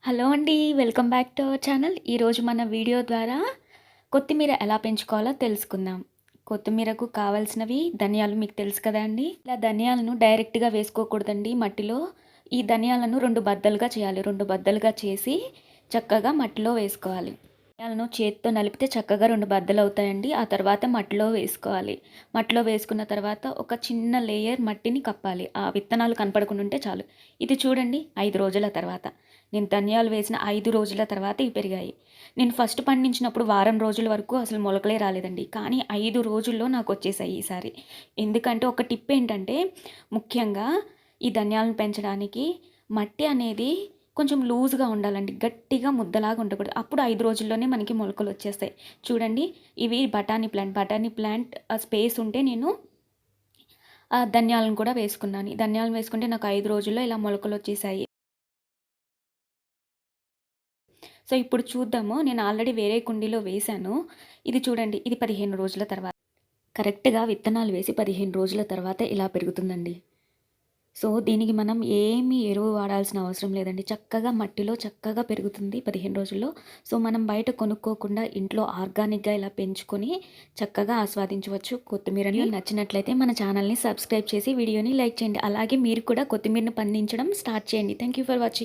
Hello అండి. Welcome back to our channel. ఈరోజు మన వీడియో ద్వారా కొత్తిమీర ఎలా పెంచుకోవాలో తెలుసుకుందాం. కొత్తిమీరకు కావాల్సినవి ధనియాలు మీకు తెలుసు కదా అండి. ఇలా ధనియాలను డైరెక్ట్‌గా వేసుకోకూడదండి మట్టిలో. ఈ ధనియాలను 2 బద్దలుగా చేయాలి. 2 బద్దలుగా చేసి చక్కగా మట్టిలో వేసుకోవాలి. ధనియాలను చేత్తో నలిపితే చక్కగా 2 బద్దలవుతాయండి. ఆ తర్వాత మట్టిలో వేసుకోవాలి. మట్టిలో వేసుకున్న తర్వాత ఒక చిన్న లేయర్ మట్టిని కప్పాలి. ఆ విత్తనాలు కనపడకుండా ఉంటే చాలు. ఇది చూడండి 5 రోజుల తర్వాత. నేను ధనియాలు వేసిన 5 రోజుల తర్వాత ఇవి పెరిగాయి. నేను ఫస్ట్ పండించినప్పుడు వారం రోజుల వరకు అసలు మొలకలే రాలేదండి. కానీ 5 రోజుల్లో నాకొచ్చేసాయి ఈసారి. ఎందుకంటే ఒక టిప్ ఏంటంటే ముఖ్యంగా ఈ ధనియాలను పెంచడానికి మట్టి అనేది కొంచెం లూజ్‌గా ఉండాలండి. గట్టిగా ముద్దలాగా ఉండకూడదు. అప్పుడు 5 రోజుల్లోనే మనకి మొలకలొచ్చేస్తాయి. చూడండి ఇవి బఠానీ ప్లాంట్. బఠానీ ప్లాంట్ స్పేస్ ఉంటే నేను ధనియాలను కూడా వేసుకున్నాను. ధనియాలను వేసుకుంటే నాకు 5 రోజుల్లో ఇలా మొలకలొచ్చేసాయి. సో, ఇప్పుడు చూద్దాము. నేను ఆల్రెడీ వేరే కుండీలో వేశాను. ఇది చూడండి. ఇది 15 రోజుల తర్వాత. కరెక్ట్‌గా విత్తనాలు వేసి 15 రోజుల తర్వాత ఇలా పెరుగుతుందండి. సో, దీనికి మనం ఏమి ఎరువు వాడాల్సిన అవసరం లేదండి. చక్కగా మట్టిలో చక్కగా పెరుగుతుంది 15 రోజుల్లో. సో, మనం బయట కొనుక్కోకుండా ఇంట్లో ఆర్గానిక్‌గా ఇలా పెంచుకొని చక్కగా ఆస్వాదించవచ్చు కొత్తిమీరని. నచ్చినట్లయితే మన ఛానల్‌ని సబ్స్క్రైబ్ చేసి వీడియోని లైక్ చేయండి. అలాగే మీరు కూడా కొత్తిమీరని పండించడం స్టార్ట్ చేయండి. Thank you for watching.